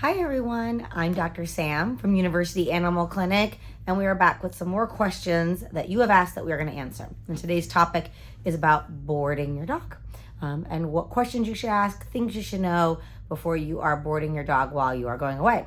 Hi everyone, I'm Dr. Sam from University Animal Clinic, and we are back with some more questions that you have asked that we are going to answer. And today's topic is about boarding your dog, and what questions you should ask, things you should know before you are boarding your dog while you are going away.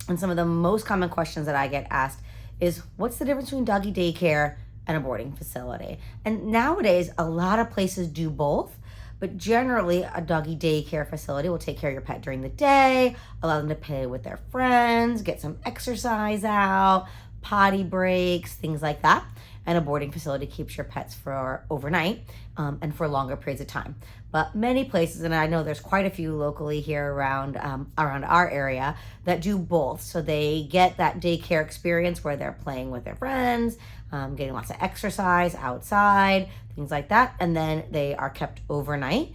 And some of the most common questions that I get asked is, what's the difference between doggy daycare and a boarding facility? And nowadays, a lot of places do both. But generally, a doggy daycare facility will take care of your pet during the day, allow them to play with their friends, get some exercise out, potty breaks, things like that. And a boarding facility keeps your pets for overnight and for longer periods of time. But many places, and I know there's quite a few locally here around our area, that do both. So they get that daycare experience where they're playing with their friends, getting lots of exercise outside, things like that. And then they are kept overnight,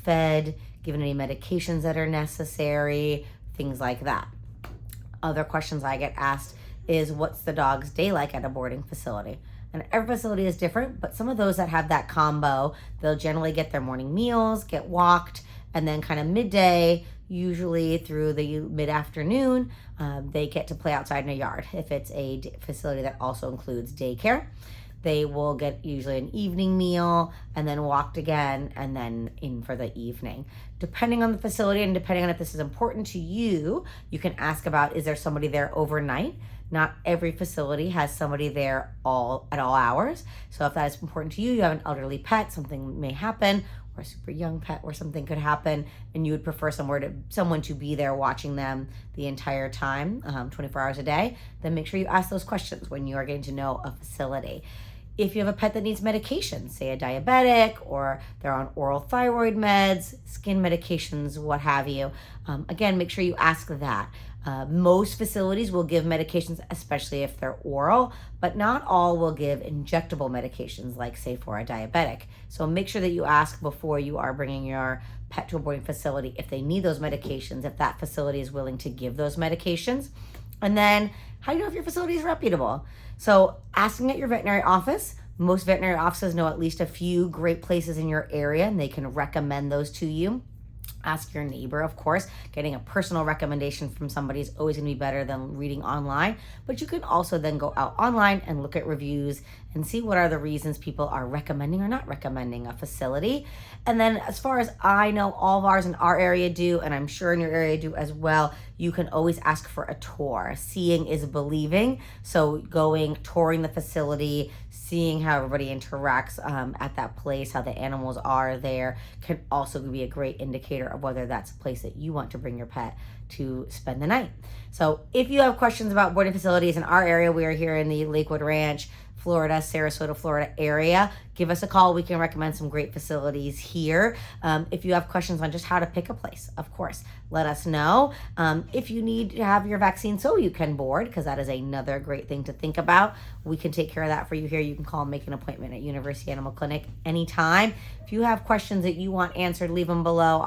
fed, given any medications that are necessary, things like that. Other questions I get asked is, what's the dog's day like at a boarding facility? And every facility is different, but some of those that have that combo, they'll generally get their morning meals, get walked, and then kind of midday, usually through the mid-afternoon, they get to play outside in a yard. If it's a facility that also includes daycare, they will get usually an evening meal and then walked again and then in for the evening. Depending on the facility and depending on if this is important to you, you can ask about, is there somebody there overnight? Not every facility has somebody there at all hours. So if that is important to you, you have an elderly pet, something may happen, or a super young pet where something could happen, and you would prefer someone to be there watching them the entire time, 24 hours a day, then make sure you ask those questions when you are getting to know a facility. If you have a pet that needs medication, say a diabetic, or they're on oral thyroid meds, skin medications, what have you, again, make sure you ask that. Most facilities will give medications, especially if they're oral, but not all will give injectable medications, like say for a diabetic. So make sure that you ask before you are bringing your pet to a boarding facility if they need those medications, if that facility is willing to give those medications. And then, how do you know if your facility is reputable? So asking at your veterinary office. Most veterinary offices know at least a few great places in your area, and they can recommend those to you. Ask your neighbor, of course. Getting a personal recommendation from somebody is always going to be better than reading online. But you can also then go out online and look at reviews and see what are the reasons people are recommending or not recommending a facility. And then, as far as I know, all of ours in our area do, and I'm sure in your area do as well, you can always ask for a tour. Seeing is believing. So touring the facility, seeing how everybody interacts at that place, how the animals are there, can also be a great indicator of whether that's a place that you want to bring your pet to spend the night. So if you have questions about boarding facilities in our area, we are here in the Lakewood Ranch, Florida, Sarasota, Florida area, give us a call. We can recommend some great facilities here. If you have questions on just how to pick a place, of course, let us know. If you need to have your vaccine so you can board, because that is another great thing to think about, we can take care of that for you here. You can call and make an appointment at University Animal Clinic anytime. If you have questions that you want answered, leave them below.